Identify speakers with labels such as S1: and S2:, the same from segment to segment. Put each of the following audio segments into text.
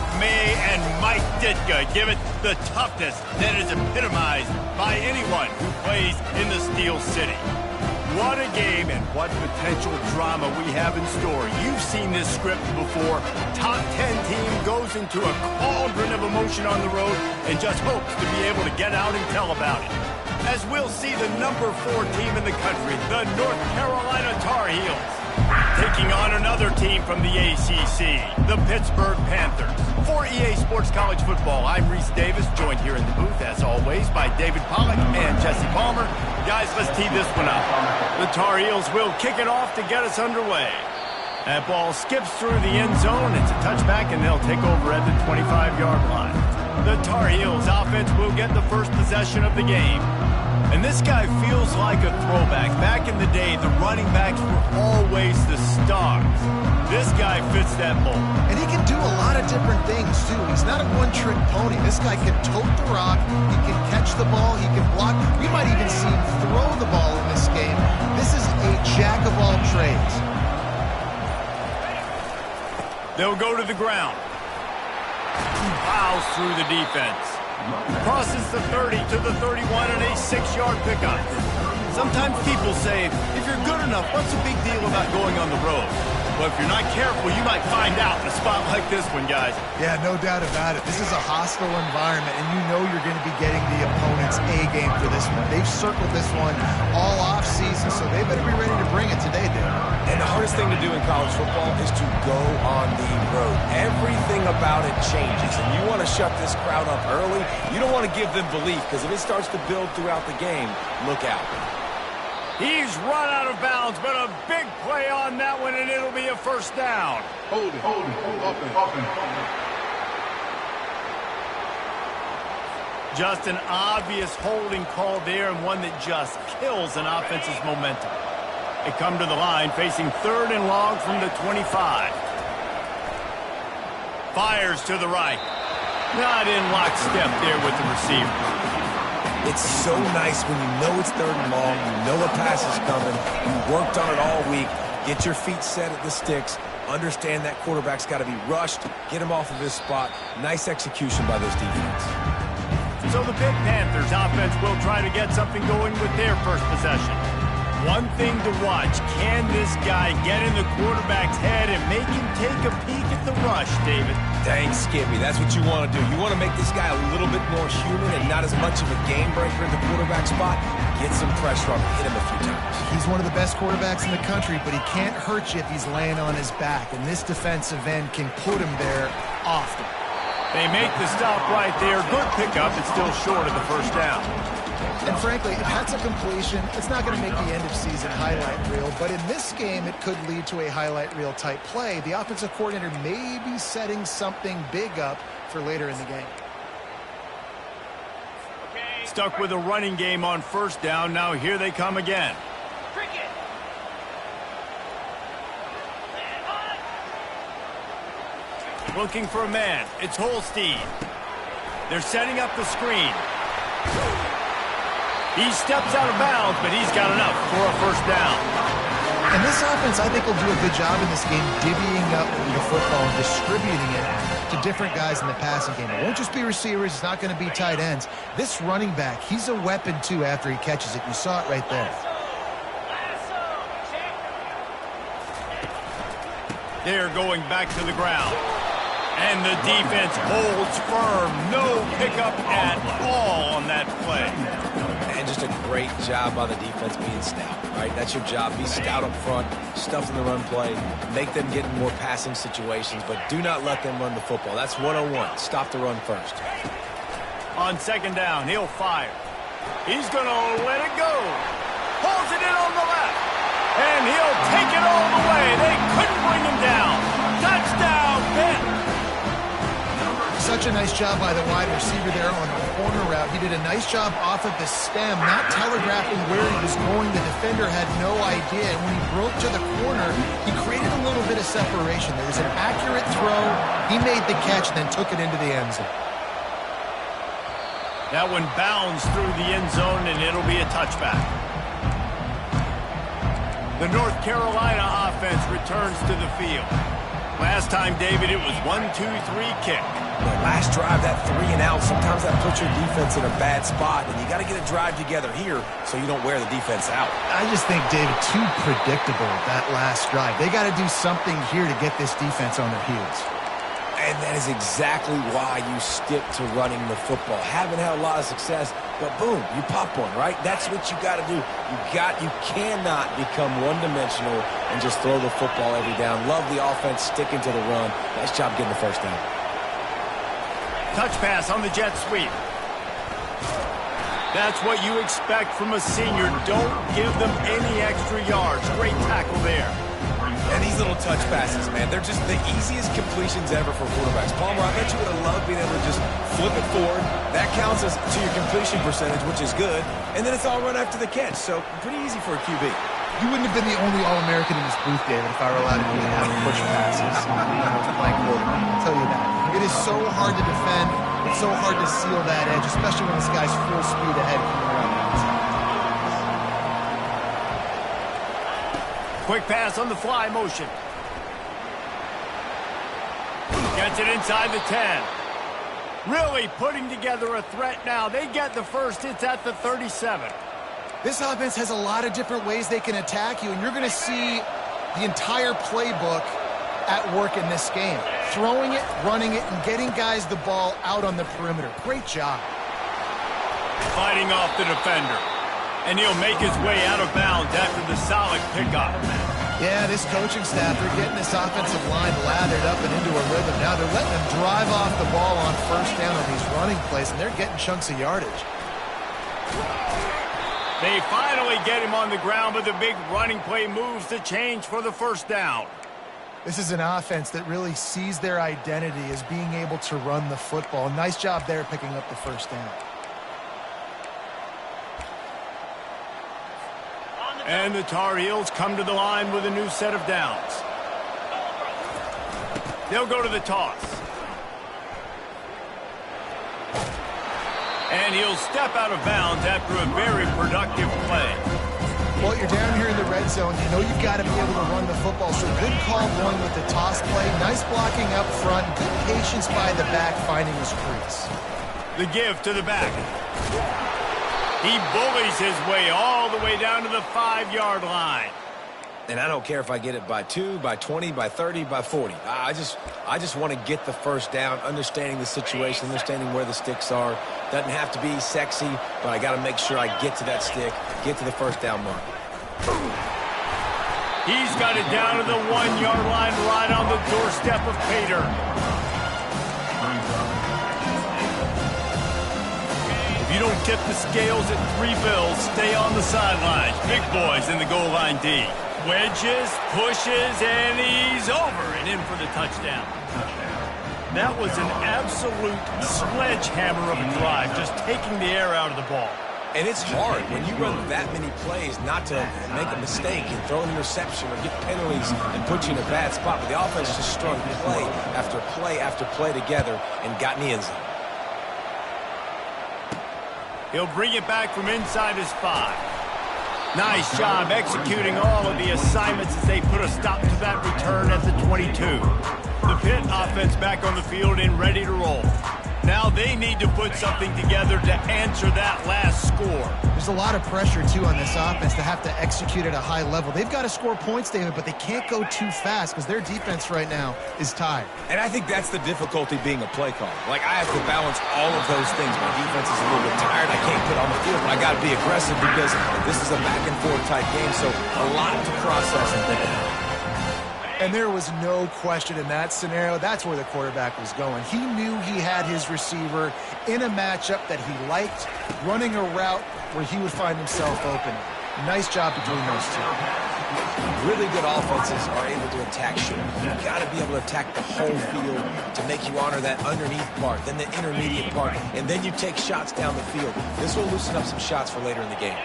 S1: Mark May and Mike Ditka give it the toughness that is epitomized by anyone who plays in the Steel City. What a game and what potential drama we have in store. You've seen this script before. Top 10 team goes into a cauldron of emotion on the road and just hopes to be able to get out and tell about it. As we'll see the number 4 team in the country, the North Carolina Tar Heels, taking on another team from the ACC, the Pittsburgh Panthers. For EA Sports College Football, I'm Reese Davis, joined here in the booth, as always, by David Pollack and Jesse Palmer. Guys, let's tee this one up. The Tar Heels will kick it off to get us underway. That ball skips through the end zone. It's a touchback, and they'll take over at the 25-yard line. The Tar Heels offense will get the first possession of the game. And this guy feels like a throwback. Back in the day, the running backs were always the stars. This guy fits that mold.
S2: And he can do a lot of different things, too. He's not a one-trick pony. This guy can tote the rock. He can catch the ball. He can block. We might even see him throw the ball in this game. This is a jack of all trades.
S1: They'll go to the ground. Plows through the defense. Crosses the 30 to the 31 and a 6-yard pickup. Sometimes people say, if you're good enough, what's the big deal about going on the road? But if you're not careful, you might find out in a spot like this one, guys.
S2: Yeah, no doubt about it. This is a hostile environment, and you know you're going to be getting the opponent's A-game for this one. They've circled this one all off-season, so they better be ready to bring it today, Dave.
S3: And the hardest thing to do in college football is to go on the road. Everything about it changes, and you want to shut this crowd up early. You don't want to give them belief, because if it starts to build throughout the game, look out.
S1: He's run out of bounds, but a big play on that one, and it'll be a first down.
S4: Hold it, up and.
S1: Just an obvious holding call there, and one that just kills an offense's momentum. They come to the line facing 3rd and long from the 25. Fires to the right. Not in lockstep there with the receiver.
S3: It's so nice when you know it's 3rd and long, you know a pass is coming, you worked on it all week, get your feet set at the sticks, understand that quarterback's got to be rushed, get him off of his spot. Nice execution by this defense.
S1: So the Pitt Panthers offense will try to get something going with their first possession. One thing to watch, can this guy get in the quarterback's head and make him take a peek at the rush, David?
S3: Dang, Skippy, that's what you want to do. You want to make this guy a little bit more human and not as much of a game breaker at the quarterback spot. Get some pressure on him, hit him a few times.
S2: He's one of the best quarterbacks in the country, but he can't hurt you if he's laying on his back, and this defensive end can put him there often.
S1: They make the stop right there. Good pickup. It's still short of the first down.
S2: And frankly, if that's a completion, it's not going to make the end-of-season highlight reel. But in this game, it could lead to a highlight reel type play. The offensive coordinator may be setting something big up for later in the game.
S1: Stuck with a running game on first down. Now here they come again. Looking for a man. It's Holstein. They're setting up the screen. He steps out of bounds, but he's got enough for a first down.
S2: And this offense, I think, will do a good job in this game divvying up the football and distributing it to different guys in the passing game. It won't just be receivers. It's not going to be tight ends. This running back, he's a weapon, too, after he catches it. You saw it right there.
S1: They're going back to the ground. And the defense holds firm. No pickup at all on that play.
S3: And just a great job by the defense being stout, right? That's your job. Be stout up front, stuff in the run play, make them get in more passing situations, but do not let them run the football. That's 101. Stop the run first.
S1: On second down, he'll fire. He's going to let it go. Pulls it in on the left. And he'll take it all the way. They couldn't bring him down. Touchdown, Pitt.
S2: Such a nice job by the wide receiver there on the corner route. He did a nice job off of the stem, not telegraphing where he was going. The defender had no idea. And when he broke to the corner, he created a little bit of separation. There was an accurate throw. He made the catch, then took it into the end zone.
S1: That one bounds through the end zone, and it'll be a touchback. The North Carolina offense returns to the field. Last time, David, it was 1-2-3 kick.
S3: Last drive, that 3 and out, sometimes that puts your defense in a bad spot, and you got to get a drive together here so you don't wear the defense out.
S2: I just think, David, too predictable that last drive. They got to do something here to get this defense on their heels.
S3: And that is exactly why you stick to running the football. Haven't had a lot of success, but boom, you pop one, right? That's what you got to do. You cannot become one-dimensional and just throw the football every down. Love the offense sticking to the run. Nice job getting the first down.
S1: Touch pass on the jet sweep. That's what you expect from a senior. Don't give them any extra yards. Great tackle there.
S3: And these little touch passes, man, they're just the easiest completions ever for quarterbacks. Palmer, I bet you would have loved being able to just flip it forward. That counts as to your completion percentage, which is good. And then it's all run after the catch, so pretty easy for a QB.
S2: You wouldn't have been the only All-American in this booth, David, if I were allowed to really have push passes. Playing quarterback, I'll tell you that. It is so hard to defend. It's so hard to seal that edge, especially when this guy's full speed ahead coming around the outside.
S1: Quick pass on the fly motion. Gets it inside the 10. Really putting together a threat now. They get the first. It's at the 37.
S2: This offense has a lot of different ways they can attack you, and you're going to see the entire playbook at work in this game. Throwing it, running it, and getting guys the ball out on the perimeter. Great job.
S1: Fighting off the defender. And he'll make his way out of bounds after the solid pickup.
S2: Yeah, this coaching staff, they're getting this offensive line lathered up and into a rhythm. Now they're letting them drive off the ball on first down on these running plays, and they're getting chunks of yardage.
S1: They finally get him on the ground, but the big running play moves the change for the first down.
S2: This is an offense that really sees their identity as being able to run the football. Nice job there picking up the first down.
S1: And the Tar Heels come to the line with a new set of downs. They'll go to the toss. And he'll step out of bounds after a very productive play.
S2: Well, you're down here in the red zone. You know you've got to be able to run the football. So good call going with the toss play. Nice blocking up front. Good patience by the back finding his crease.
S1: The give to the back. He bullies his way all the way down to the 5-yard line.
S3: And I don't care if I get it by 2, by 20, by 30, by 40. I just want to get the first down, understanding the situation, understanding where the sticks are. Doesn't have to be sexy, but I got to make sure I get to that stick, get to the first down mark.
S1: He's got it down to the 1-yard line right on the doorstep of Pater. If you don't tip the scales at 3 bills, stay on the sidelines. Big boys in the goal line D. Wedges, pushes, and he's over and in for the touchdown. That was an absolute sledgehammer of a drive, just taking the air out of the ball.
S3: And it's hard when you run that many plays not to make a mistake and throw an interception or get penalties and put you in a bad spot. But the offense just strung play after play after play together and got in the end zone.
S1: He'll bring it back from inside his 5. Nice job executing all of the assignments as they put a stop to that return at the 22. The Pitt offense back on the field and ready to roll. Now they need to put something together to answer that last score.
S2: There's a lot of pressure, too, on this offense to have to execute at a high level. They've got to score points, David, but they can't go too fast because their defense right now is tired.
S3: And I think that's the difficulty being a play caller. Like, I have to balance all of those things. My defense is a little bit tired. I can't put on the field, but I got to be aggressive because this is a back-and-forth type game, so a lot to process and think about.
S2: And there was no question in that scenario. That's where the quarterback was going. He knew he had his receiver in a matchup that he liked, running a route where he would find himself open. Nice job between those two.
S3: Really good offenses are able to attack short. You've got to be able to attack the whole field to make you honor that underneath part, then the intermediate part, and then you take shots down the field. This will loosen up some shots for later in the game.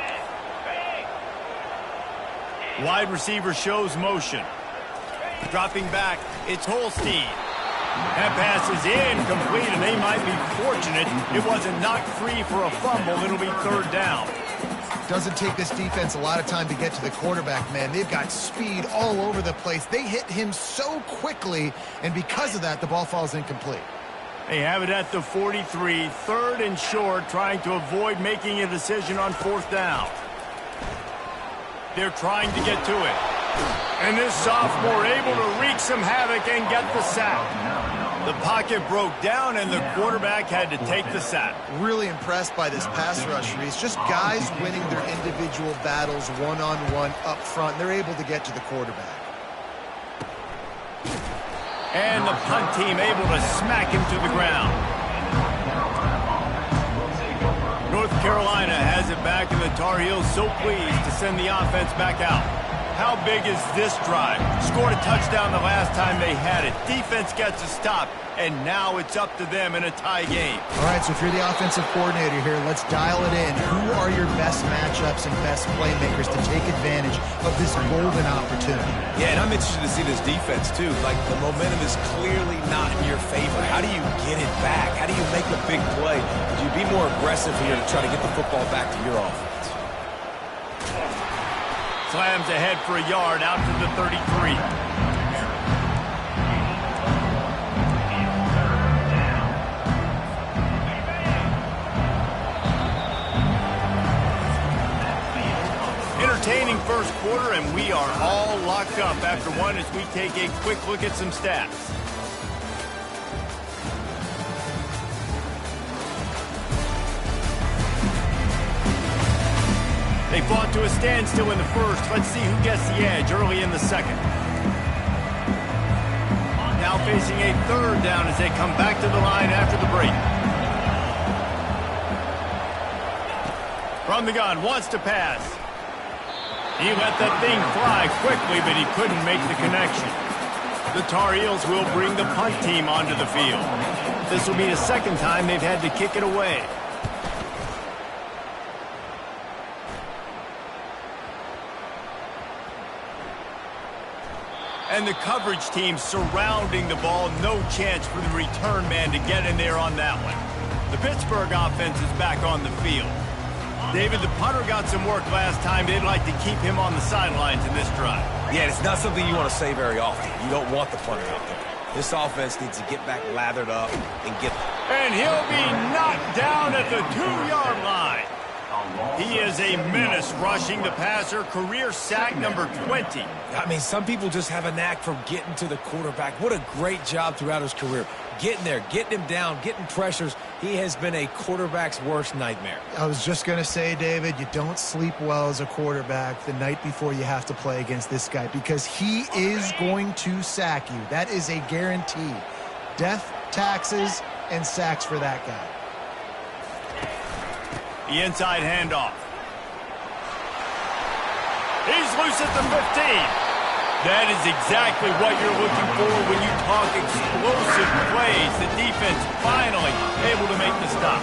S1: Wide receiver shows motion. Dropping back, it's Holstein. That pass is incomplete, and they might be fortunate it wasn't knocked free for a fumble. It'll be 3rd down.
S2: Doesn't take this defense a lot of time to get to the quarterback, man. They've got speed all over the place. They hit him so quickly, and because of that, the ball falls incomplete.
S1: They have it at the 43, 3rd and short, trying to avoid making a decision on 4th down. They're trying to get to it. And this sophomore able to wreak some havoc and get the sack. The pocket broke down, and the quarterback had to take the sack.
S2: Really impressed by this pass rush, Reese. Just guys winning their individual battles one-on-one up front. They're able to get to the quarterback.
S1: And the punt team able to smack him to the ground. North Carolina has it back, and the Tar Heels so pleased to send the offense back out. How big is this drive? Scored a touchdown the last time they had it. Defense gets a stop, and now it's up to them in a tie game.
S2: All right, so if you're the offensive coordinator here, let's dial it in. Who are your best matchups and best playmakers to take advantage of this golden opportunity?
S3: Yeah, and I'm interested to see this defense, too. Like, the momentum is clearly not in your favor. How do you get it back? How do you make a big play? Would you be more aggressive here to try to get the football back to your offense?
S1: Slams ahead for a yard out to the 33. Entertaining first quarter, and we are all locked up after one as we take a quick look at some stats. They fought to a standstill in the first. Let's see who gets the edge early in the second. Now facing a 3rd down as they come back to the line after the break. From the gun, wants to pass. He let that thing fly quickly, but he couldn't make the connection. The Tar Heels will bring the punt team onto the field. This will be the 2nd time they've had to kick it away. And the coverage team surrounding the ball. No chance for the return man to get in there on that one. The Pittsburgh offense is back on the field. David, the punter got some work last time. They'd like to keep him on the sidelines in this drive.
S3: Yeah, it's not something you want to say very often. You don't want the punter out there. This offense needs to get back lathered up and get...
S1: And he'll be knocked down at the 2-yard line. He is a menace rushing the passer. Career sack number 20.
S3: I mean, some people just have a knack for getting to the quarterback. What a great job throughout his career. Getting there, getting him down, getting pressures. He has been a quarterback's worst nightmare.
S2: I was just going to say, David, you don't sleep well as a quarterback the night before you have to play against this guy because he is going to sack you. That is a guarantee. Death, taxes, and sacks for that guy.
S1: The inside handoff. He's loose at the 15. That is exactly what you're looking for when you talk explosive plays. The defense finally able to make the stop.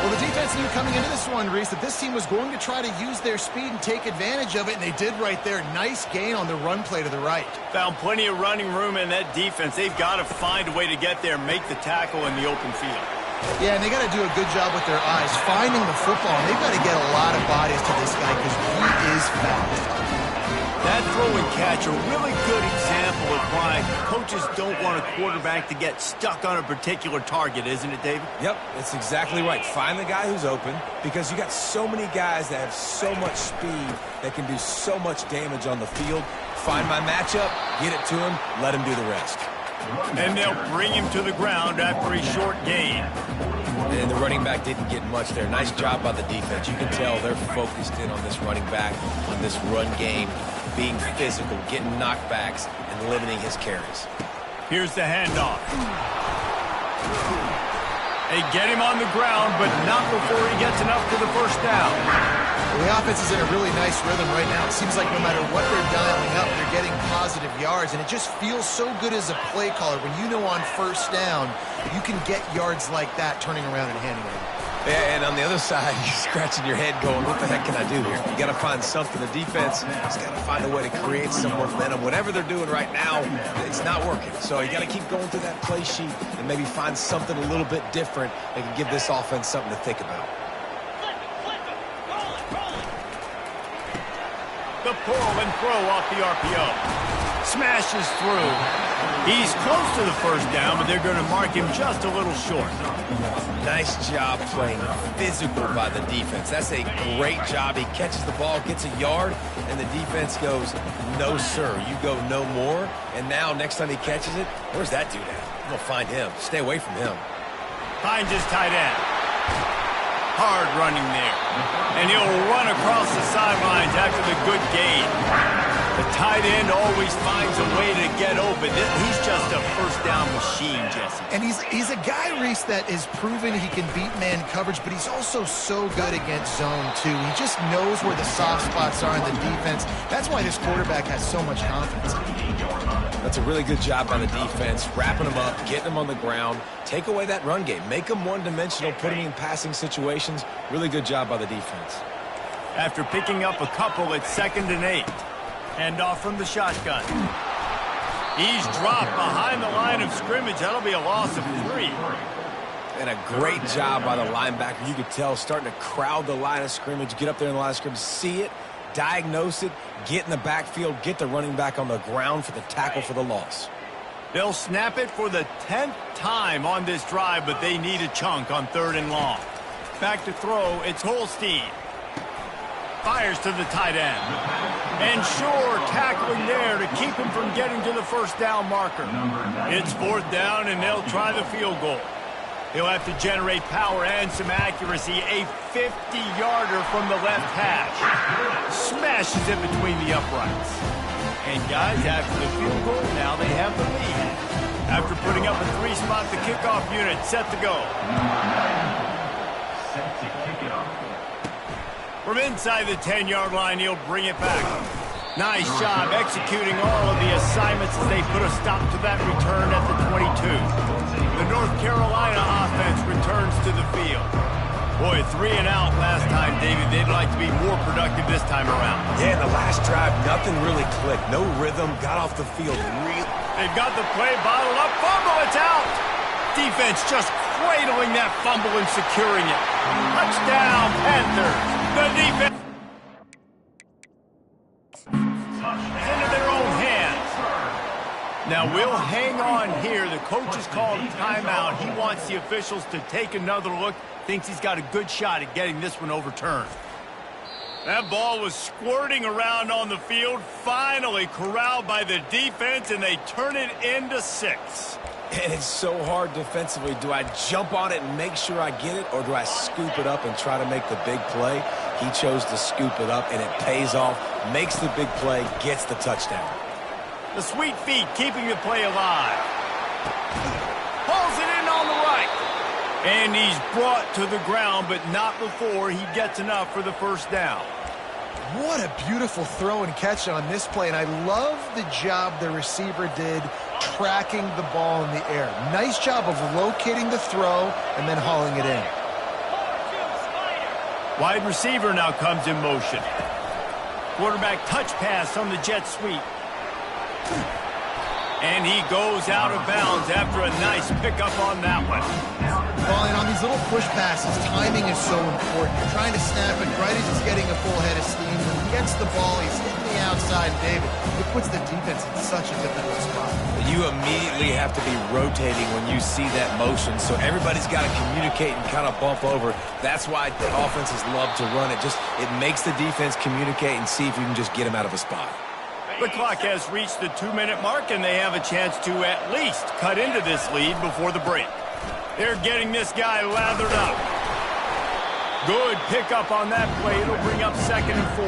S2: Well, the defense knew coming into this one, Reese, that this team was going to try to use their speed and take advantage of it, and they did right there. Nice gain on the run play to the right.
S1: Found plenty of running room in that defense. They've got to find a way to get there, make the tackle in the open field.
S2: Yeah, and they got to do a good job with their eyes, finding the football. And they've got to get a lot of bodies to this guy because he is fast.
S1: That throw and catch, a really good example of why coaches don't want a quarterback to get stuck on a particular target, isn't it, David?
S3: Yep, that's exactly right. Find the guy who's open because you got so many guys that have so much speed that can do so much damage on the field. Find my matchup, get it to him, let him do the rest.
S1: And they'll bring him to the ground after a short gain.
S3: And the running back didn't get much there. Nice job by the defense. You can tell they're focused in on this running back, on this run game, being physical, getting knockbacks, and limiting his carries.
S1: Here's the handoff. They get him on the ground, but not before he gets enough to the 1st down.
S2: Well, the offense is in a really nice rhythm right now. It seems like no matter what they're dialing up, they're getting positive yards, and it just feels so good as a play caller when you know on 1st down you can get yards like that turning around and handing it.
S3: Yeah, and on the other side, you're scratching your head going, what the heck can I do here? You got to find something. The defense has got to find a way to create some momentum. Whatever they're doing right now, it's not working. So you got to keep going through that play sheet and maybe find something a little bit different that can give this offense something to think about.
S1: pull and throw off the RPO. Smashes through. He's close to the first down, but they're going to mark him just a little short.
S3: Nice job playing physical by the defense. That's a great job. He catches the ball, gets a yard, and the defense goes, no, sir, you go no more. And now next time he catches it, where's that dude at? I'm going to find him. Stay away from him.
S1: Finds his tight end. Hard running there. And he'll run across the sidelines after the good gain. The tight end always finds a way to get open. He's just a first down machine, Jesse.
S2: And he's a guy, Reese, that is proven he can beat man coverage, but he's also so good against zone, too. He just knows where the soft spots are in the defense. That's why this quarterback has so much confidence.
S3: That's a really good job by the defense, wrapping them up, getting them on the ground, take away that run game, make them one-dimensional, put them in passing situations. Really good job by the defense.
S1: After picking up a couple, it's 2nd and 8. Hand off from the shotgun. He's dropped behind the line of scrimmage. That'll be a loss of 3.
S3: And a great job by the linebacker. You could tell starting to crowd the line of scrimmage, get up there in the line of scrimmage, see it, diagnose it, get in the backfield, get the running back on the ground for the tackle for the loss.
S1: They'll snap it for the 10th time on this drive, but they need a chunk on 3rd and long. Back to throw, it's Holstein. Fires to the tight end. And sure, tackling there to keep him from getting to the first down marker. It's 4th down, and they'll try the field goal. He'll have to generate power and some accuracy. A 50-yarder from the left hash. Smashes it between the uprights. And guys, after the field goal, now they have the lead. After putting up a 3-spot, the kickoff unit set to go.
S4: Set to kick it off.
S1: From inside the 10-yard line, he'll bring it back. Nice job executing all of the assignments as they put a stop to that return at the 22. The North Carolina offense returns to the field. Boy, 3 and out last time, David. They'd like to be more productive this time around.
S3: Yeah, in the last drive, nothing really clicked. No rhythm, got off the field.
S1: They've got the play bottled up. Fumble, it's out. Defense just cradling that fumble and securing it. Touchdown, Panthers. The defense into their own hands. Now we'll hang on here. The coach has called timeout. He wants the officials to take another look. Thinks he's got a good shot at getting this one overturned. That ball was squirting around on the field. Finally corralled by the defense, and they turn it into 6.
S3: And it's so hard defensively. Do I jump on it and make sure I get it, or do I scoop it up and try to make the big play? He chose to scoop it up, and it pays off, makes the big play, gets the touchdown.
S1: The sweet feet keeping the play alive. Pulls it in on the right. And he's brought to the ground, but not before he gets enough for the first down.
S2: What a beautiful throw and catch on this play, and I love the job the receiver did tracking the ball in the air. Nice job of locating the throw and then hauling it in.
S1: Wide receiver now comes in motion. Quarterback touch pass on the jet sweep. And he goes out of bounds after a nice pickup on that one.
S2: Well, and on these little push passes, timing is so important. You're trying to snap it right as he's getting a full head of steam. When he gets the ball, he's hitting the outside, David. It puts the defense in such a difficult spot.
S3: You immediately have to be rotating when you see that motion, so everybody's got to communicate and kind of bump over. That's why the offenses love to run it. It makes the defense communicate and see if you can just get him out of a spot.
S1: The clock has reached the 2-minute mark, and they have a chance to at least cut into this lead before the break. They're getting this guy lathered up. Good pickup on that play. It'll bring up 2nd and 4.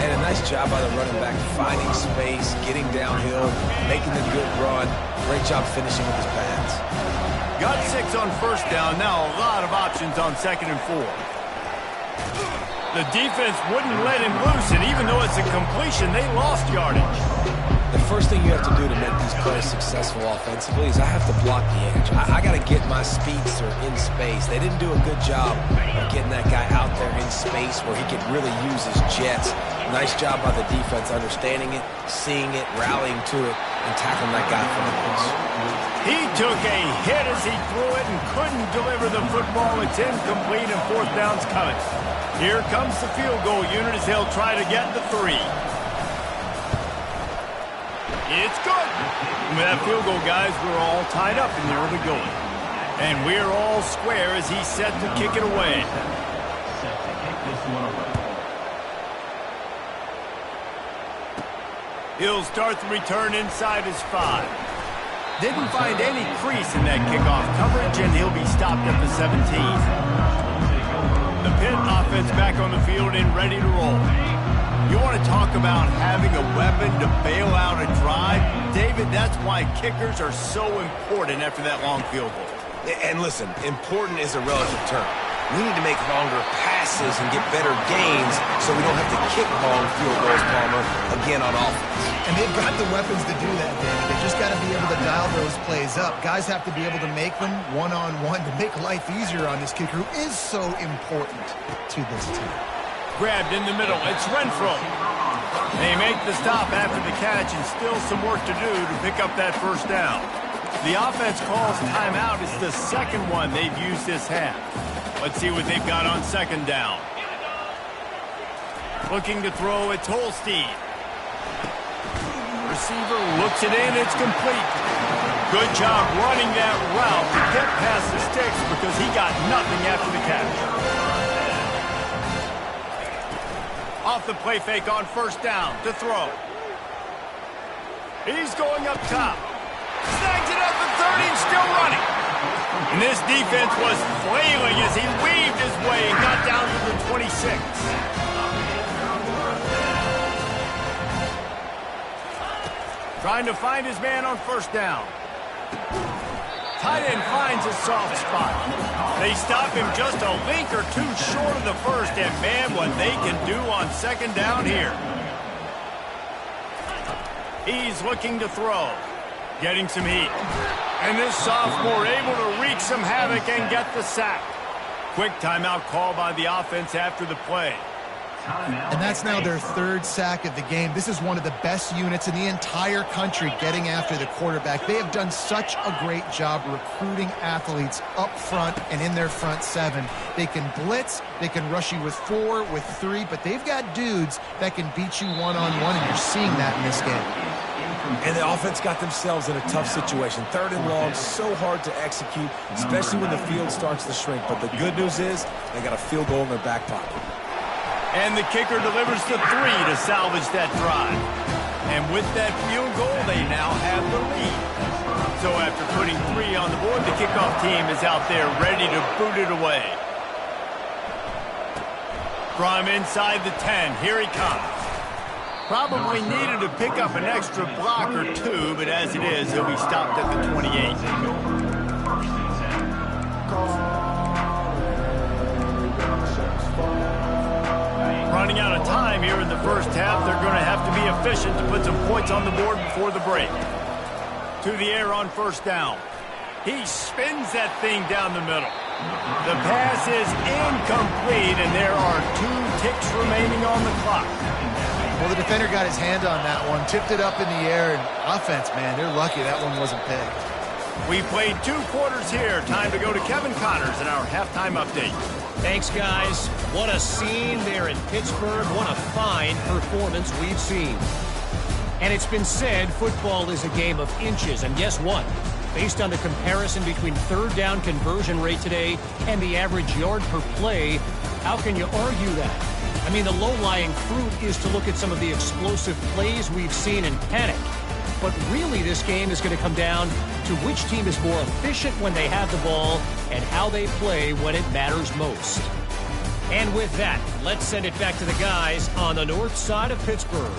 S3: And a nice job by the running back, finding space, getting downhill, making the good run. Great job finishing with his pads.
S1: Got 6 on first down. Now a lot of options on 2nd and 4. The defense wouldn't let him loose, and even though it's a completion, they lost yardage.
S3: The first thing you have to do to make these plays successful offensively is I have to block the edge. I got to get my speedster in space. They didn't do a good job of getting that guy out there in space where he could really use his jets. Nice job by the defense understanding it, seeing it, rallying to it, and tackling that guy from the base.
S1: He took a hit as he threw it and couldn't deliver the football. It's incomplete, and 4th down's coming. Here comes the field goal unit as they'll try to get the 3. It's good. And with that field goal, guys, we're all tied up in the early going. And we're all square as he's set to kick it away. He'll start the return inside his 5. Didn't find any crease in that kickoff coverage, and he'll be stopped at the 17. The Pitt offense back on the field and ready to roll. You want to talk about having a weapon to bail out a drive? David, that's why kickers are so important after that long field goal.
S3: And listen, important is a relative term. We need to make longer passes and get better gains so we don't have to kick long field goals, Palmer, again on offense.
S2: And they've got the weapons to do that, David. They just got to be able to dial those plays up. Guys have to be able to make them one-on-one to make life easier on this kicker who is so important to this team.
S1: Grabbed in the middle. It's Renfro. They make the stop after the catch and still some work to do to pick up that first down. The offense calls timeout. It's the second one they've used this half. Let's see what they've got on second down. Looking to throw, it's Holstein. Receiver looks it in, it's complete. Good job running that route to get past the sticks because he got nothing after the catch. Off the play fake on first down to throw. He's going up top. Snags it at the 30 and still running. And this defense was flailing as he weaved his way and got down to the 26. Trying to find his man on first down. Tight end finds a soft spot. They stop him just a link or two short of the first, and man, what they can do on second down here. He's looking to throw. Getting some heat. And this sophomore able to wreak some havoc and get the sack. Quick timeout call by the offense after the play.
S2: And that's now their 3rd sack of the game. This is one of the best units in the entire country getting after the quarterback. They have done such a great job recruiting athletes up front and in their front 7. They can blitz, they can rush you with 4, with 3, but they've got dudes that can beat you one-on-one, and you're seeing that in this game.
S3: And the offense got themselves in a tough situation. 3rd and long, so hard to execute, especially when the field starts to shrink. But the good news is they got a field goal in their back pocket.
S1: And the kicker delivers the 3 to salvage that drive. And with that field goal, they now have the lead. So after putting 3 on the board, the kickoff team is out there ready to boot it away. From inside the 10, here he comes. Probably needed to pick up an extra block or 2, but as it is, he'll be stopped at the 28. Running out of time here in the first half. They're going to have to be efficient to put some points on the board before the break. To the air on first down. He spins that thing down the middle. The pass is incomplete, and there are 2 ticks remaining on the clock.
S2: Well, the defender got his hand on that one, tipped it up in the air, and offense, man, they're lucky that one wasn't picked.
S1: We played 2 quarters here. Time to go to Kevin Connors in our halftime update.
S5: Thanks, guys. What a scene there in Pittsburgh. What a fine performance we've seen. And it's been said football is a game of inches. And guess what? Based on the comparison between 3rd down conversion rate today and the average yard per play, how can you argue that? I mean, the low-lying fruit is to look at some of the explosive plays we've seen in panic. But really, this game is going to come down to which team is more efficient when they have the ball and how they play when it matters most. And with that, let's send it back to the guys on the north side of Pittsburgh.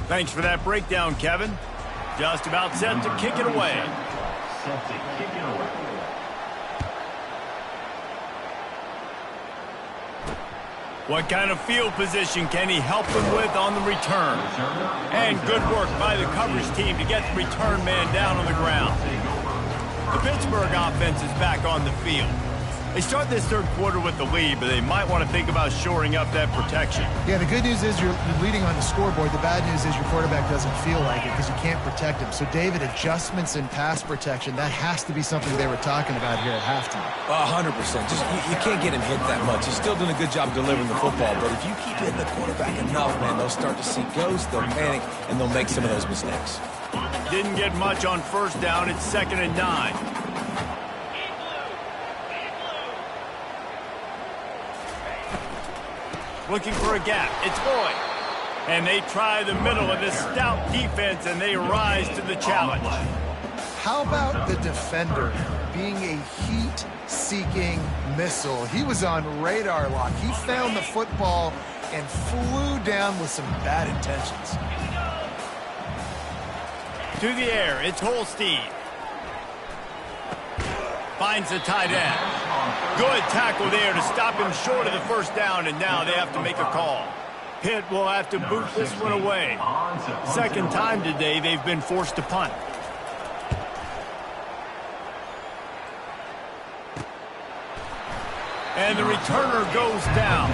S1: Thanks for that breakdown, Kevin. Just about set to kick it away. What kind of field position can he help them with on the return? And good work by the coverage team to get the return man down on the ground. The Pittsburgh offense is back on the field. They start this third quarter with the lead, but they might want to think about shoring up that protection.
S2: Yeah, the good news is you're leading on the scoreboard. The bad news is your quarterback doesn't feel like it because you can't protect him. So, David, adjustments in pass protection, that has to be something they were talking about here at halftime.
S3: 100%. Just you can't get him hit that much. He's still doing a good job delivering the football, but if you keep hitting the quarterback enough, man, they'll start to see ghosts, they'll panic, and they'll make some of those mistakes.
S1: Didn't get much on first down. It's 2nd and 9. Looking for a gap. It's Boyd. And they try the middle of this stout defense, and they rise to the challenge.
S2: How about the defender being a heat-seeking missile? He was on radar lock. He found the football and flew down with some bad intentions.
S1: To the air, it's Holstein. Finds the tight end. Good tackle there to stop him short of the first down, and now they have to make a call. Pitt will have to boot this one away. Second time today they've been forced to punt. And the returner goes down.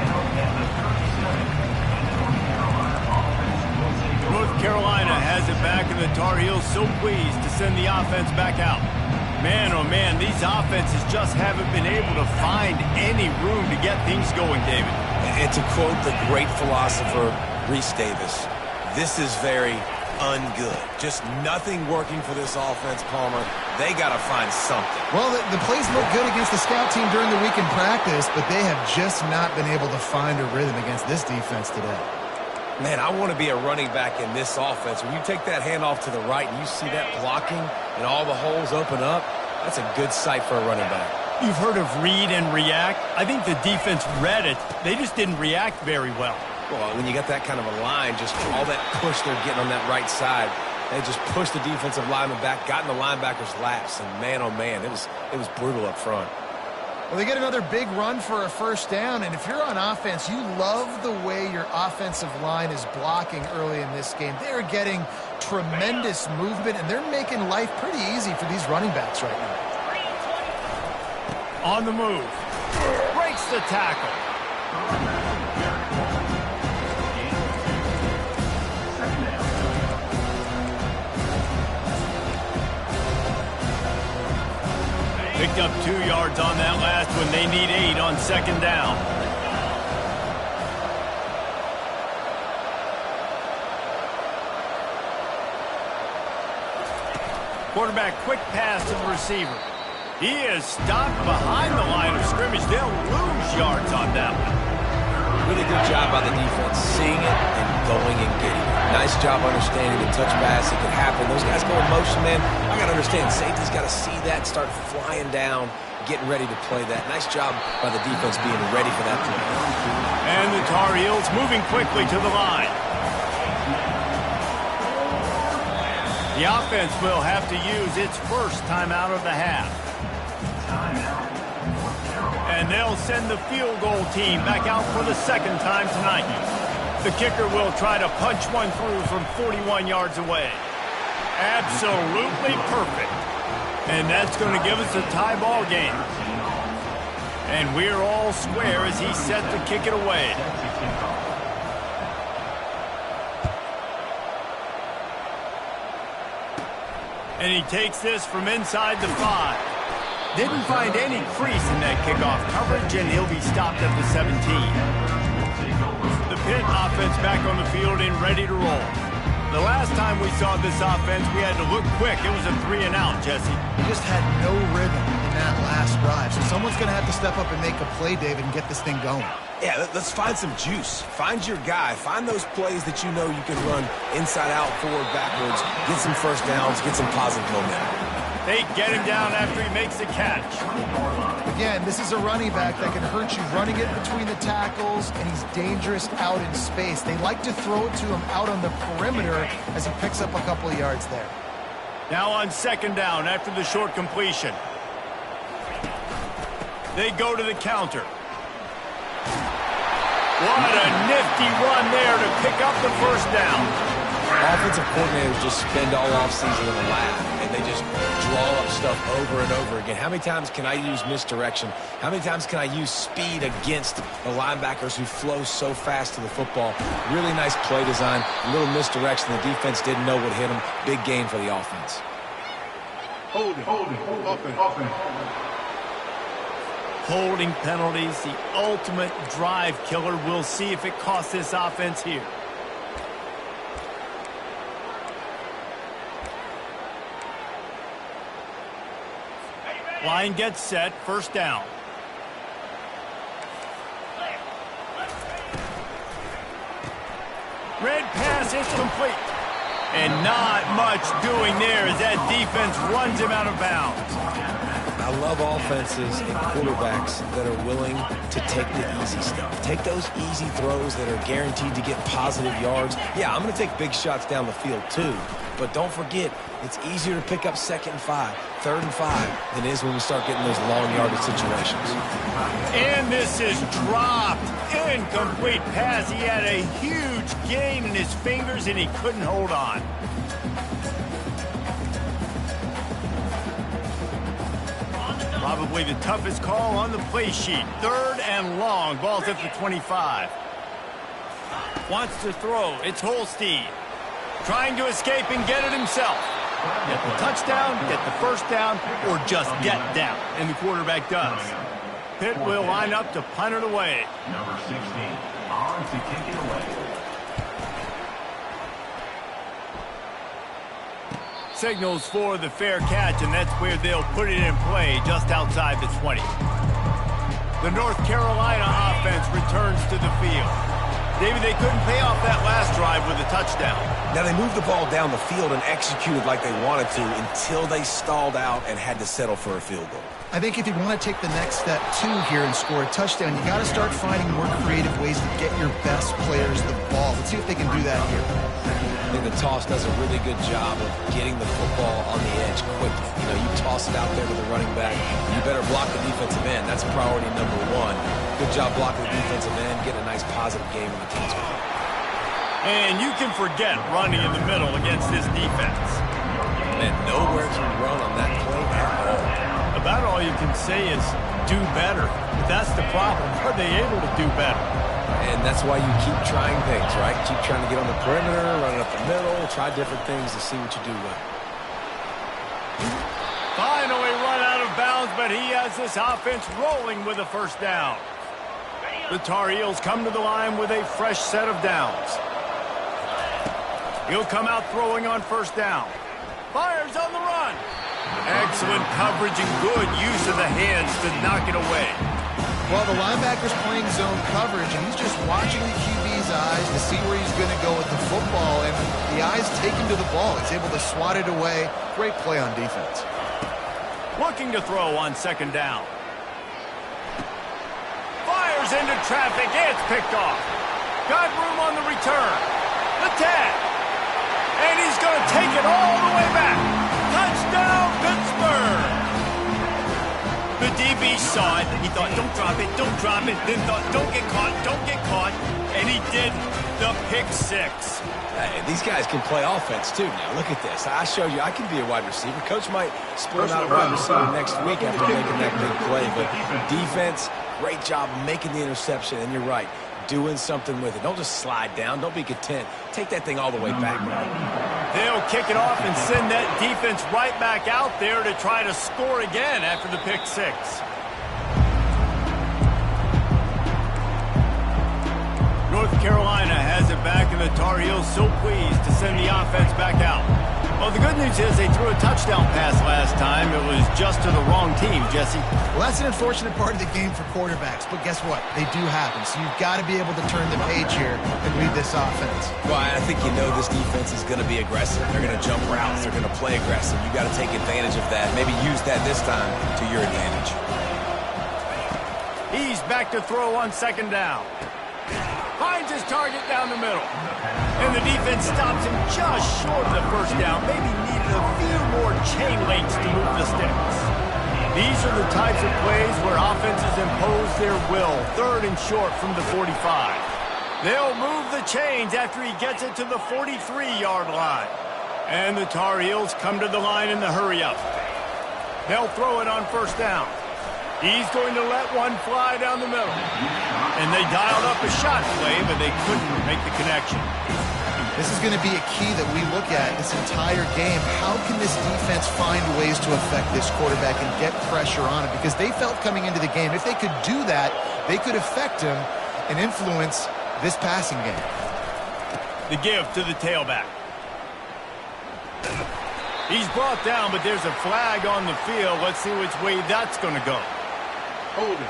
S1: North Carolina has it back, and the Tar Heels so pleased to send the offense back out. Man, oh man, these offenses just haven't been able to find any room to get things going, David.
S3: And to quote the great philosopher, Reese Davis, this is very ungood. Just nothing working for this offense, Palmer. They got to find something.
S2: Well, the plays look good against the scout team during the week in practice, but they have just not been able to find a rhythm against this defense today.
S3: Man, I want to be a running back in this offense. When you take that handoff to the right and you see that blocking and all the holes open up, that's a good sight for a running back.
S1: You've heard of read and react. I think the defense read it. They just didn't react very well.
S3: Well, when you got that kind of a line, just all that push they're getting on that right side, they just pushed the defensive lineman back, got in the linebacker's laps, and man, oh man, it was brutal up front.
S2: Well, they get another big run for a first down, and if you're on offense, you love the way your offensive line is blocking early in this game. They're getting tremendous movement, and they're making life pretty easy for these running backs right now.
S1: On the move. Breaks the tackle. Picked up 2 yards on that last one. They need 8 on second down. Quarterback, quick pass to the receiver. He is stopped behind the line of scrimmage. They'll lose yards on that one.
S3: Really good job by the defense, seeing it and going and getting it. Nice job understanding the touch pass. It could happen. Those guys go in motion, man. I got to understand, safety's got to see that, start flying down, getting ready to play that. Nice job by the defense being ready for that play.
S1: And the Tar Heels moving quickly to the line. The offense will have to use its first timeout of the half. And they'll send the field goal team back out for the second time tonight. The kicker will try to punch one through from 41 yards away. Absolutely perfect. And that's going to give us a tie ball game. And we're all square as he's set to kick it away. And he takes this from inside the 5. Didn't find any crease in that kickoff coverage, and he'll be stopped at the 17. The Pitt offense back on the field and ready to roll. The last time we saw this offense, we had to look quick. It was a 3-and-out, Jesse.
S2: We just had no rhythm in that last drive. So someone's going to have to step up and make a play, David, and get this thing going.
S3: Yeah, let's find some juice. Find your guy. Find those plays that you know you can run inside out, forward, backwards, get some first downs, get some positive momentum.
S1: They get him down after he makes the catch.
S2: Again, this is a running back that can hurt you running it between the tackles, and he's dangerous out in space. They like to throw it to him out on the perimeter as he picks up a couple of yards there.
S1: Now on second down after the short completion. They go to the counter. What a nifty run there to pick up the first down.
S3: Offensive coordinators just spend all offseason in the lab, and they just draw up stuff over and over again. How many times can I use misdirection? How many times can I use speed against the linebackers who flow so fast to the football? Really nice play design, a little misdirection. The defense didn't know what hit them. Big gain for the offense.
S4: Holding, offense.
S1: Holding penalties, the ultimate drive killer. We'll see if it costs this offense here. Line gets set, first down. Red pass is complete. And not much doing there as that defense runs him out of bounds.
S3: I love offenses and quarterbacks that are willing to take the easy stuff. Take those easy throws that are guaranteed to get positive yards. Yeah, I'm going to take big shots down the field too. But don't forget, it's easier to pick up 2nd and 5, 3rd and 5 than it is when we start getting those long yardage situations.
S1: And this is dropped. Incomplete pass. He had a huge gain in his fingers and he couldn't hold on. Probably the toughest call on the play sheet. 3rd and long. Ball's at the 25. Wants to throw. It's Holstein. Trying to escape and get it himself. Get the touchdown, get the first down, or just get down. And the quarterback does. Pitt will line up to punt it away.
S4: Number 16, on to kick it away.
S1: Signals for the fair catch, and that's where they'll put it in play, just outside the 20. The North Carolina offense returns to the field. David, they couldn't pay off that last drive with a touchdown.
S3: Now, they moved the ball down the field and executed like they wanted to until they stalled out and had to settle for a field goal.
S2: I think if you want to take the next step, too, here and score a touchdown, you got to start finding more creative ways to get your best players the ball. Let's see if they can do that here.
S3: I think the toss does a really good job of getting the football on the edge quickly. You know, you toss it out there to the running back. You better block the defensive end. That's priority number 1. Good job blocking the defensive end, getting a nice positive game on the touchdown.
S1: And you can forget running in the middle against this defense.
S3: Man, nowhere to run on that play at all.
S1: About all you can say is do better. But that's the problem. Are they able to do better?
S3: And that's why you keep trying things, right? Keep trying to get on the perimeter, run it up the middle, try different things to see what you do well.
S1: Finally run out of bounds, but he has this offense rolling with a first down. The Tar Heels come to the line with a fresh set of downs. He'll come out throwing on first down. Fires on the run. Excellent coverage and good use of the hands to knock it away.
S2: Well, the linebacker's playing zone coverage, and he's just watching the QB's eyes to see where he's going to go with the football, and the eyes take him to the ball. He's able to swat it away. Great play on defense.
S1: Looking to throw on second down. Fires into traffic. It's picked off. Got room on the return. The tag. And he's going to take it all the way back. Touchdown, Pittsburgh. The DB saw it. He thought, don't drop it, don't drop it. Then thought, don't get caught, don't get caught. And he did the pick 6.
S3: Hey, these guys can play offense, too. Now, look at this. I showed you I can be a wide receiver. Coach might split him out a wide receiver next week after making that big play. But defense, great job making the interception. And you're right, doing something with it. Don't just slide down. Don't be content. Take that thing all the way back.
S1: They'll kick it off and send that defense right back out there to try to score again after the pick 6. North Carolina has it back, and the Tar Heels so pleased to send the offense back out. Well, the good news is they threw a touchdown pass last time. It was just to the wrong team, Jesse.
S2: Well, that's an unfortunate part of the game for quarterbacks, but guess what? They do happen, so you've got to be able to turn the page here and lead this offense.
S3: Well, I think you know this defense is going to be aggressive. They're going to jump routes. They're going to play aggressive. You got to take advantage of that. Maybe use that this time to your advantage.
S1: He's back to throw on second down. Finds his target down the middle. And the defense stops him just short of the first down. Maybe needed a few more chain links to move the sticks. These are the types of plays where offenses impose their will. 3rd and short from the 45. They'll move the chains after he gets it to the 43-yard line. And the Tar Heels come to the line in the hurry-up. They'll throw it on first down. He's going to let one fly down the middle. And they dialed up a shot play, but they couldn't make the connection.
S2: This is going to be a key that we look at this entire game. How can this defense find ways to affect this quarterback and get pressure on him? Because they felt coming into the game, if they could do that, they could affect him and influence this passing game.
S1: The give to the tailback. He's brought down, but there's a flag on the field. Let's see which way that's going to go.
S4: Hold it.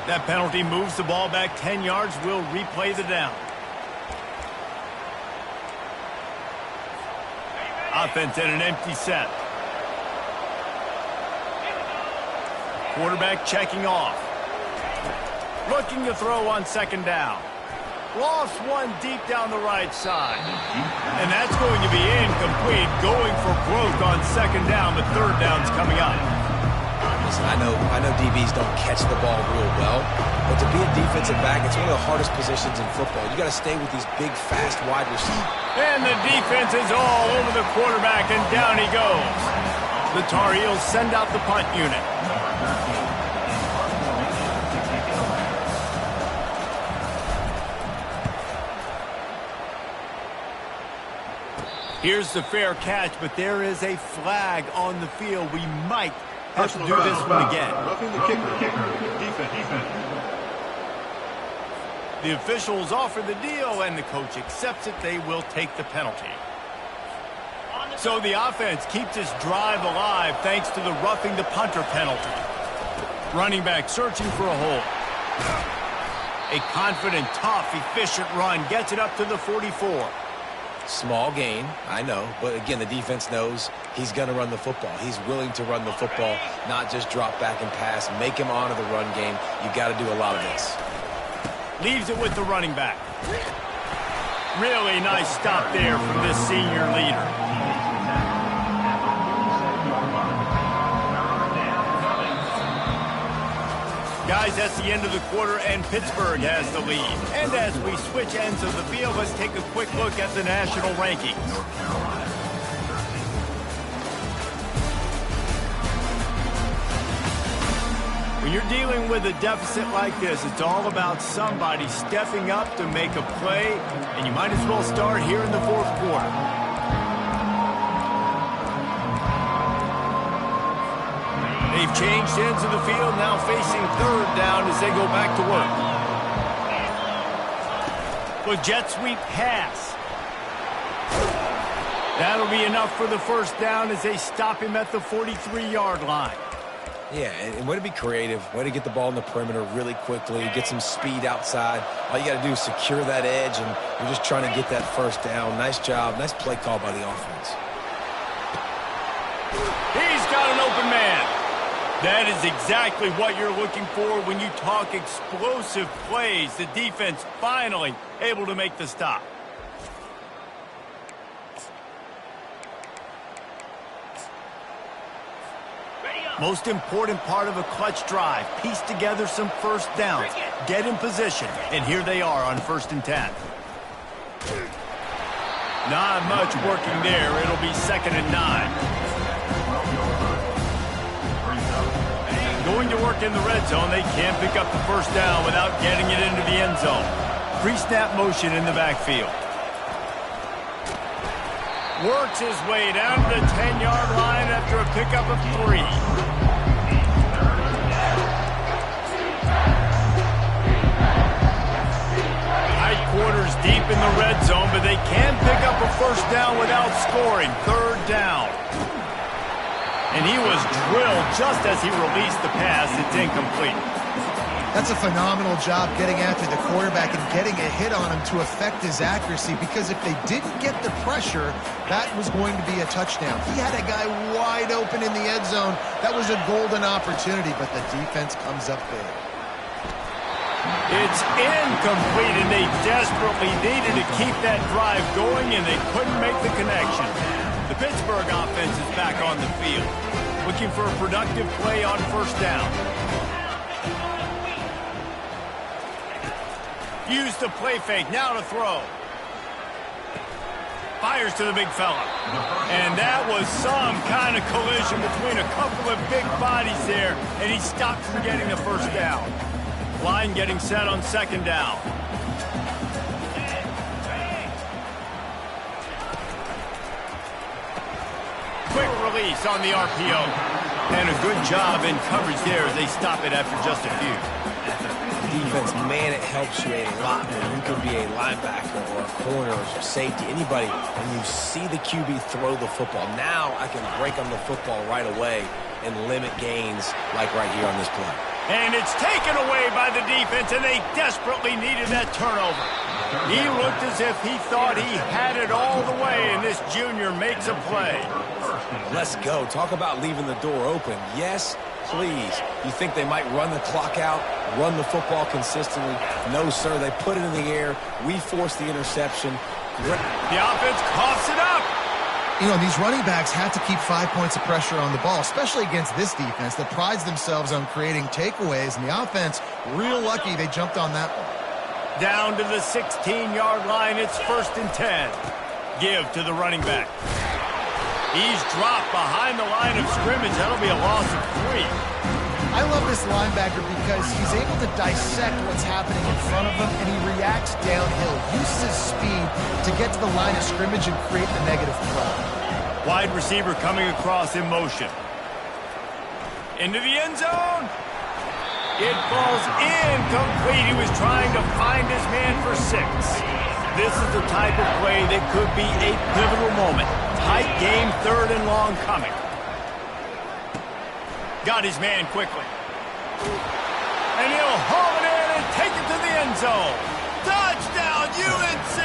S1: That penalty moves the ball back 10 yards. We'll replay the down. Offense at an empty set. Quarterback checking off. Looking to throw on second down. Lost one deep down the right side. And that's going to be incomplete. Going for broke on second down, but third down's coming up.
S3: Listen, I know DBs don't catch the ball real well, but to be a defensive back, it's one of the hardest positions in football. You got to stay with these big, fast wide receivers.
S1: And the defense is all over the quarterback, and down he goes. The Tar Heels send out the punt unit. Here's the fair catch, but there is a flag on the field. We might have to do this one again.
S4: Roughing the kicker. Defense.
S1: The officials offer the deal, and the coach accepts it. They will take the penalty. So the offense keeps this drive alive thanks to the roughing the punter penalty. Running back searching for a hole. A confident, tough, efficient run gets it up to the 44.
S3: Small gain, I know, but again, the defense knows he's going to run the football. He's willing to run the football, not just drop back and pass, make him honor the run game. You got to do a lot of this.
S1: Leaves it with the running back. Really nice stop there from this senior leader. Guys, that's the end of the quarter, and Pittsburgh has the lead. And as we switch ends of the field, let's take a quick look at the national rankings. When you're dealing with a deficit like this, it's all about somebody stepping up to make a play, and you might as well start here in the fourth quarter. They've changed ends of the field, now facing third down as they go back to work. The jet sweep pass. That'll be enough for the first down as they stop him at the 43-yard line.
S3: Yeah, and way to be creative, way to get the ball in the perimeter really quickly, get some speed outside. All you got to do is secure that edge, and you're just trying to get that first down. Nice job, nice play call by the offense.
S1: He's got an open man. That is exactly what you're looking for when you talk explosive plays. The defense finally able to make the stop. Most important part of a clutch drive. Piece together some first downs. Get in position. And here they are on 1st and 10. Not much working there. It'll be 2nd and 9. Going to work in the red zone. They can't pick up the first down without getting it into the end zone. Pre-snap motion in the backfield. Works his way down to the 10-yard line after a pickup of 3. Tight quarters deep in the red zone, but they can pick up a first down without scoring. 3rd down. And he was drilled just as he released the pass. It's incomplete.
S2: That's a phenomenal job getting after the quarterback and getting a hit on him to affect his accuracy, because if they didn't get the pressure, that was going to be a touchdown. He had a guy wide open in the end zone. That was a golden opportunity, but the defense comes up big.
S1: It's incomplete, and they desperately needed to keep that drive going, and they couldn't make the connection. The Pittsburgh offense is back on the field, looking for a productive play on first down. Use the play fake. Now to throw. Fires to the big fella. And that was some kind of collision between a couple of big bodies there, and he stopped from getting the first down. Line getting set on second down. Quick release on the RPO. And a good job in coverage there as they stop it after just a few.
S3: Defense, man, it helps you a lot when you can be a linebacker or a corner or safety, anybody, and you see the QB throw the football. Now I can break on the football right away and limit gains like right here on this play.
S1: And it's taken away by the defense, and they desperately needed that turnover. He looked as if he thought he had it all the way, and this junior makes a play.
S3: Let's go. Talk about leaving the door open. Yes, please. You think they might run the clock out, run the football consistently? No, sir. They put it in the air. We forced the interception.
S1: The offense coughs it up.
S2: You know, these running backs have to keep 5 points of pressure on the ball, especially against this defense that prides themselves on creating takeaways. And the offense, real lucky they jumped on that one.
S1: Down to the 16-yard line. It's 1st and 10. Give to the running back. He's dropped behind the line of scrimmage. That'll be a loss of 3.
S2: I love this linebacker because he's able to dissect what's happening in front of him, and he reacts downhill, uses his speed to get to the line of scrimmage and create the negative play.
S1: Wide receiver coming across in motion. Into the end zone. It falls incomplete. He was trying to find his man for 6. This is the type of play that could be a pivotal moment. Tight game, 3rd and long coming. Got his man quickly. And he'll haul it in and take it to the end zone. Touchdown, UNC!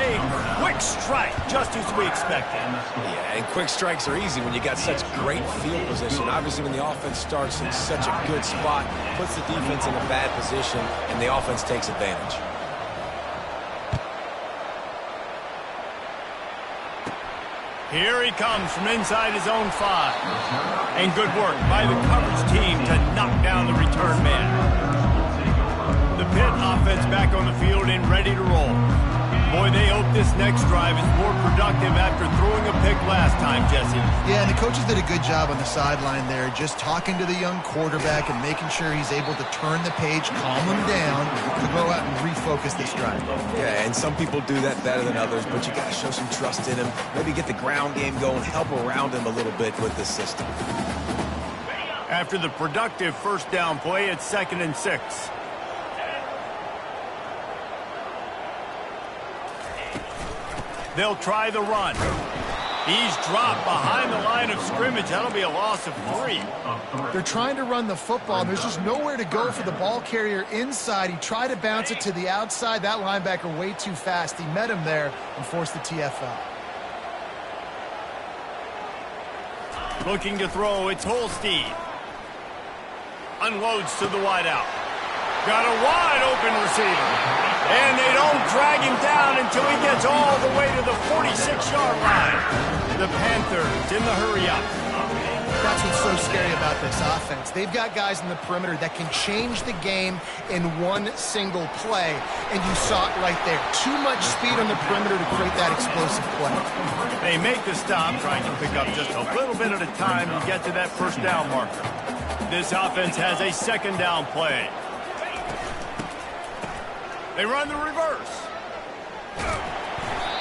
S1: A quick strike, just as we expected.
S3: Yeah, and quick strikes are easy when you got such great field position. Obviously, when the offense starts in such a good spot, puts the defense in a bad position, and the offense takes advantage.
S1: Here he comes from inside his own 5. And good work by the coverage team to knock down the return man. The Pitt offense back on the field and ready to roll. Boy, they hope this next drive is more productive after throwing a pick last time, Jesse.
S2: Yeah, and the coaches did a good job on the sideline there, just talking to the young quarterback and making sure he's able to turn the page, calm him down, to go out and refocus this drive.
S3: Yeah, and some people do that better than others, but you got to show some trust in him. Maybe get the ground game going, help around him a little bit with the system.
S1: After the productive first down play, it's 2nd and 6. They'll try the run. He's dropped behind the line of scrimmage. That'll be a loss of 3.
S2: They're trying to run the football, and there's just nowhere to go for the ball carrier inside. He tried to bounce it to the outside. That linebacker way too fast. He met him there and forced the TFL.
S1: Looking to throw, it's Holstein. Unloads to the wideout. Got a wide open receiver. And they don't drag him down until he gets all the way to the 46-yard line. The Panthers in the hurry-up.
S2: That's what's so scary about this offense. They've got guys in the perimeter that can change the game in one single play. And you saw it right there. Too much speed on the perimeter to create that explosive play.
S1: They make the stop, trying to pick up just a little bit at a time to get to that first down marker. This offense has a 2nd down play. They run the reverse.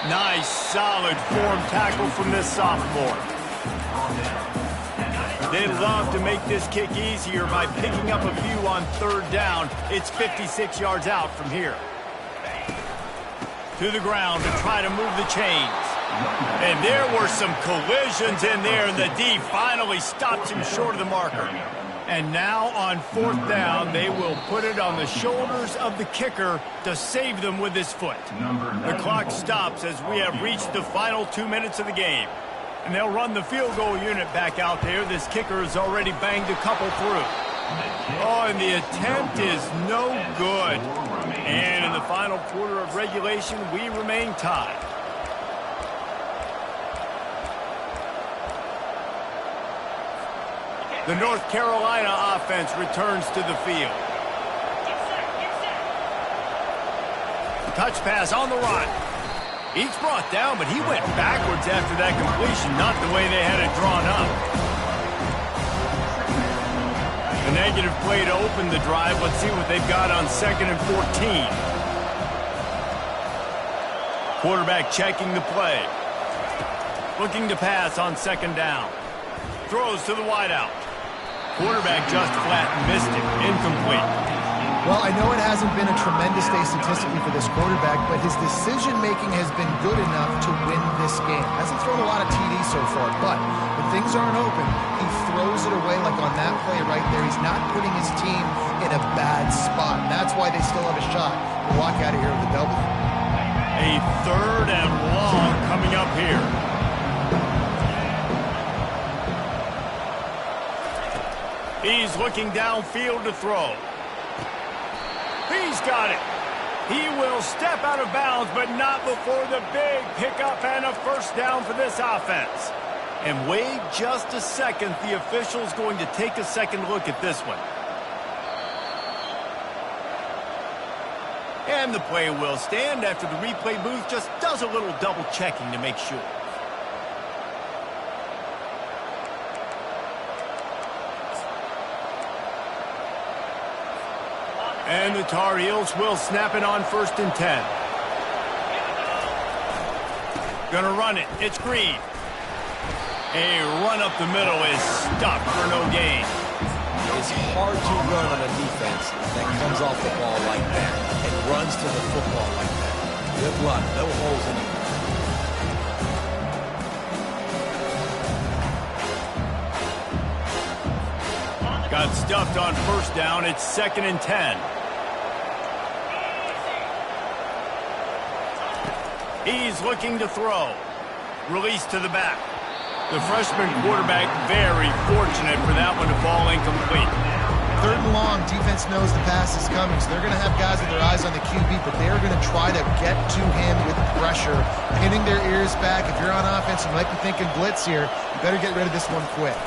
S1: Nice, solid form tackle from this sophomore. They love to make this kick easier by picking up a few on 3rd down. It's 56 yards out from here. To the ground to try to move the chains. And there were some collisions in there, and the D finally stops him short of the marker. And now on 4th down, they will put it on the shoulders of the kicker to save them with his foot. The clock stops as we have reached the final 2 minutes of the game. And they'll run the field goal unit back out there. This kicker has already banged a couple through. Oh, and the attempt is no good. And in the final quarter of regulation, we remain tied. The North Carolina offense returns to the field. Touch pass on the run. Each brought down, but he went backwards after that completion, not the way they had it drawn up. A negative play to open the drive. Let's see what they've got on 2nd and 14. Quarterback checking the play. Looking to pass on 2nd down. Throws to the wideout. Quarterback just flat missed it. Incomplete.
S2: Well, I know it hasn't been a tremendous day statistically for this quarterback, but his decision-making has been good enough to win this game. Hasn't thrown a lot of TDs so far, but when things aren't open, he throws it away like on that play right there. He's not putting his team in a bad spot. That's why they still have a shot to walk out of here with a W.
S1: A 3rd and long coming up here. He's looking downfield to throw. He's got it. He will step out of bounds, but not before the big pickup and a 1st down for this offense. And wait just a second. The official's going to take a second look at this one. And the play will stand after the replay booth just does a little double checking to make sure. And the Tar Heels will snap it on 1st and 10. Gonna run it. It's Green. A run up the middle is stopped for no gain.
S3: It's hard to run on a defense that comes off the ball like that and runs to the football like that. Good luck. No holes anywhere.
S1: Got stuffed on 1st down. It's 2nd and 10. He's looking to throw. Release to the back. The freshman quarterback very fortunate for that one to fall incomplete.
S2: 3rd and long, defense knows the pass is coming, so they're going to have guys with their eyes on the QB, but they're going to try to get to him with pressure, pinning their ears back. If you're on offense, you might be thinking blitz here. You better get rid of this one quick.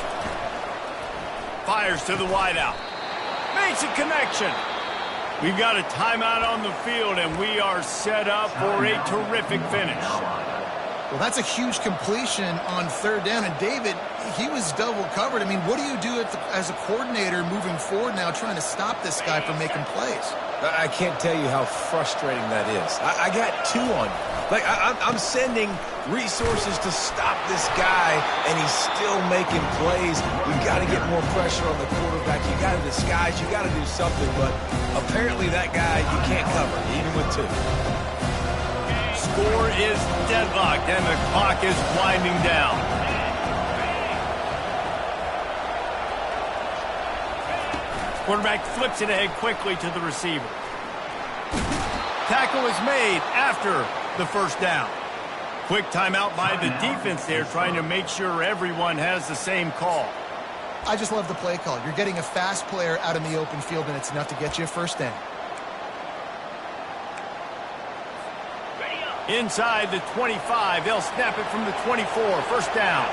S1: Fires to the wideout. Makes a connection. We've got a timeout on the field, and we are set up for a terrific finish.
S2: Well, that's a huge completion on 3rd down. And David, he was double covered. I mean, what do you do as a coordinator moving forward now trying to stop this guy from making plays?
S3: I can't tell you how frustrating that is. I got 2 on you. Like, I'm sending resources to stop this guy, and he's still making plays. You've got to get more pressure on the quarterback. You got to disguise. You got to do something. But apparently that guy, you can't cover, even with 2.
S1: Score is deadlocked, and the clock is winding down. Quarterback flips it ahead quickly to the receiver. Tackle is made after the 1st down. Quick timeout by the defense there, trying to make sure everyone has the same call.
S2: I just love the play call. You're getting a fast player out in the open field, and it's enough to get you a 1st down.
S1: Inside the 25, they'll snap it from the 24, 1st down.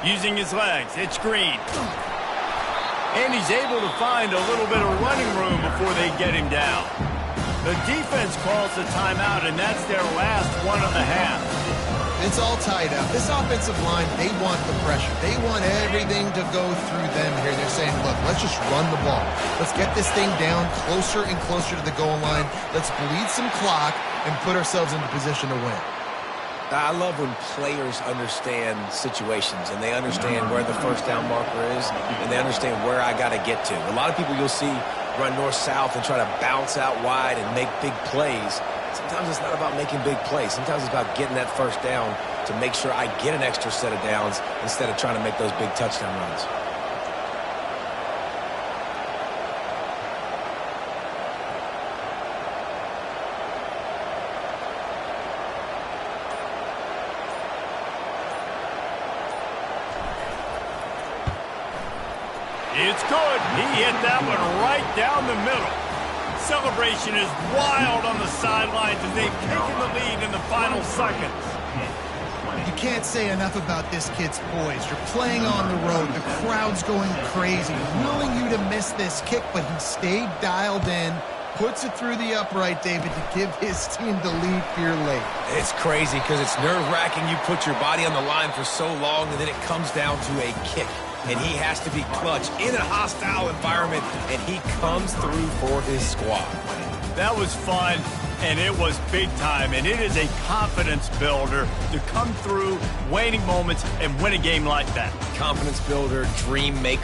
S1: Using his legs, it's Green. And he's able to find a little bit of running room before they get him down. The defense calls the timeout, and that's their last one of the half.
S2: It's all tied up. This offensive line, they want the pressure. They want everything to go through them here. They're saying, look, let's just run the ball. Let's get this thing down closer and closer to the goal line. Let's bleed some clock and put ourselves into position to win.
S3: I love when players understand situations and they understand where the 1st down marker is and they understand where I got to get to. A lot of people you'll see run north-south and try to bounce out wide and make big plays. Sometimes it's not about making big plays. Sometimes it's about getting that 1st down to make sure I get an extra set of downs instead of trying to make those big touchdown runs.
S1: It's good. He hit that one right down the middle. Celebration is wild on the sidelines as they've taken the lead in the final seconds.
S2: You can't say enough about this kid's poise. You're playing on the road. The crowd's going crazy, willing you to miss this kick, but he stayed dialed in, puts it through the upright, David, to give his team the lead here late.
S3: It's crazy because it's nerve-wracking. You put your body on the line for so long, and then it comes down to a kick. And he has to be clutch in a hostile environment, and he comes through for his squad.
S1: That was fun, and it was big time, and it is a confidence builder to come through waning moments and win a game like that.
S3: Confidence builder, dream maker.